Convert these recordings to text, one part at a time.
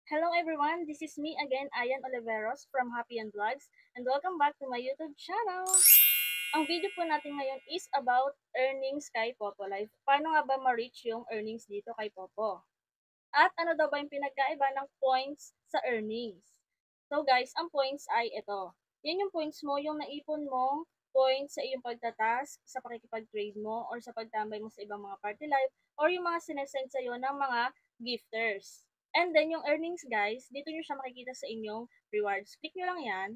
Hello everyone, this is me again, Ayan Oliveros from Happy and Vlogs, and welcome back to my YouTube channel. Ang video po natin ngayon is about earnings kay Popo Life. Paano nga ba ma-reach yung earnings dito kay Popo? At ano daw ba yung pinagkaiba ng points sa earnings? So guys, ang points ay ito. Yan yung points mo, yung naipon mong points sa iyong pagtatask, sa pakikipag-trade mo, or sa pagtambay mo sa ibang mga party life, or yung mga sinesend sa'yo ng mga gifters. And then, yung earnings guys, dito nyo siya makikita sa inyong rewards. Click nyo lang yan.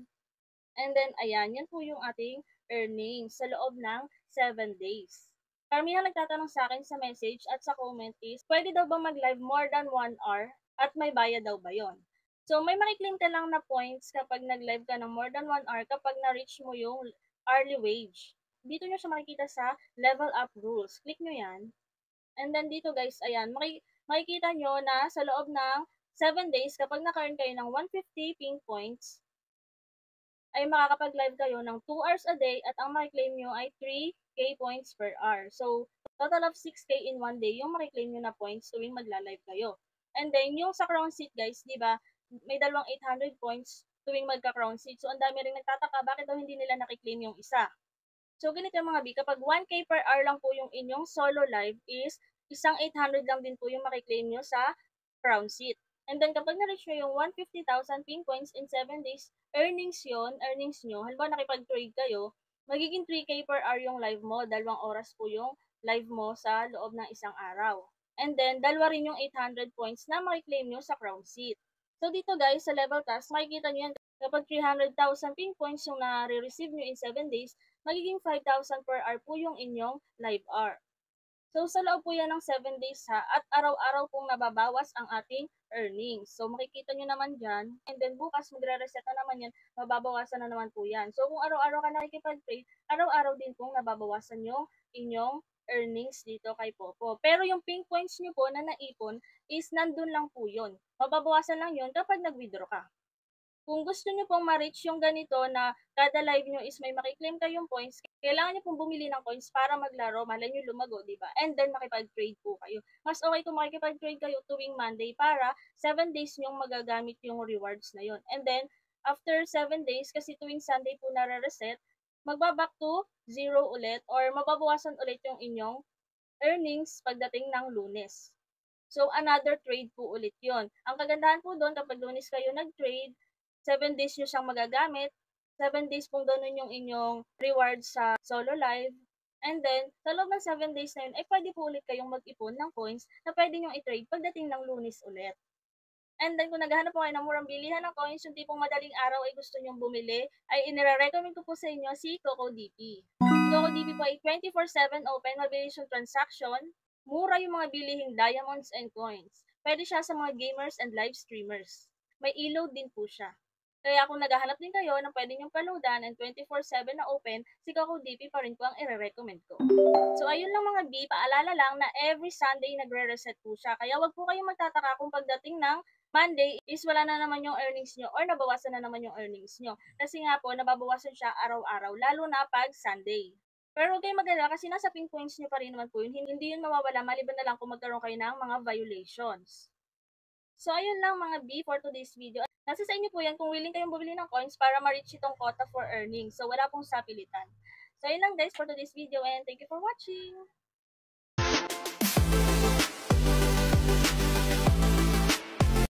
And then, ayan, yan po yung ating earnings sa loob ng 7 days. Karamihan nagtatanong sa akin sa message at sa comment is, pwede daw ba mag-live more than 1 hour at may bayad daw ba yon? So, may makiklaim ka lang na points kapag nag-live ka ng more than 1 hour kapag na-reach mo yung hourly wage. Dito nyo siya makikita sa level up rules. Click nyo yan. And then dito guys, ayan, makikita nyo na sa loob ng 7 days, kapag naka-earn kayo ng 150 ping points, ay makakapag-live kayo ng 2 hours a day at ang makiklaim nyo ay 3K points per hour. So, total of 6K in 1 day yung makiklaim nyo na points tuwing magla-live kayo. And then, yung sa crown seat guys, di ba, may dalawang 800 points tuwing magka-crown seat. So, ang dami rin nagtataka, bakit daw hindi nila nakiklaim yung isa? So, ganito yung mga B, kapag 1K per hour lang po yung inyong solo live is, isang 800 lang din po yung makiklaim nyo sa crown seat. And then, kapag na-reach nyo yung 150,000 ping points in 7 days, earnings nyo, halimbawa nakipag-trade kayo, magiging 3K per hour yung live mo, 2 oras po yung live mo sa loob ng isang araw. And then, dalawa rin yung 800 points na makiklaim nyo sa crown seat. So, dito guys, sa level task, makikita nyo yan, kapag 300,000 ping points yung na-receive nyo in 7 days, magiging 5,000 per hour po yung inyong live hour. So, sa loob po yan ng 7 days ha, at araw-araw pong nababawas ang ating earnings. So, makikita nyo naman dyan, and then bukas magre-reset na naman yan, mababawasan na naman po yan. So, kung araw-araw ka nakikipag-trade, araw-araw din pong nababawasan yung inyong earnings dito kay Popo. Pero yung ping points nyo po na naipon is nandun lang po yun. Mababawasan lang yun kapag nag-withdraw ka. Kung gusto niyo pong ma-reach yung ganito na kada live niyo is may makiklaim kayong points, kailangan niyo pong bumili ng coins para maglaro, malay niyo lumago, di ba? And then makipag-trade po kayo. Mas okay kung makikipag-trade kayo tuwing Monday para 7 days niyong magagamit yung rewards na yon. And then, after 7 days, kasi tuwing Sunday po nare-reset, magbaback to 0 ulit or mababawasan ulit yung inyong earnings pagdating ng Lunes. So, another trade po ulit yon. Ang kagandahan po doon, kapag Lunes kayo nag-trade, 7 days nyo siyang magagamit. 7 days pong ganun yung inyong reward sa solo live. And then, sa loob ng 7 days na yun, ay pwede po ulit kayong mag-ipon ng coins na pwede nyo i-trade pagdating ng Lunes ulit. And then, kung naghahanap po kayo ng murang bilihan ng coins, yung tipong madaling araw ay gusto nyong bumili, ay inire-recommend ko po sa inyo si CocoDP. Si CocoDP po ay 24/7 open, mabilis yung transaction, mura yung mga bilihing diamonds and coins. Pwede siya sa mga gamers and live streamers. May e-load din po siya. Kaya kung naghahanap din kayo ng pwede nyong paludan and 24/7 na open, si CocoDP pa rin po ang i-recommend ko. So, ayun lang mga B, paalala lang na every Sunday nagre-reset po siya. Kaya wag po kayong magtataka kung pagdating ng Monday is wala na naman yung earnings nyo or nabawasan na naman yung earnings nyo. Kasi nga po, nababawasan siya araw-araw, lalo na pag Sunday. Pero huwag kayong mag-alala kasi nasa ping points nyo pa rin naman po yun. Hindi yun mawawala maliban na lang kung magkaroon kayo ng mga violations. So, ayun lang mga B for today's video. Nasa sa inyo po yan kung willing kayong bumili ng coins para ma-reach itong quota for earnings. So, wala pong sapilitan. So, ayun lang guys for today's video and thank you for watching!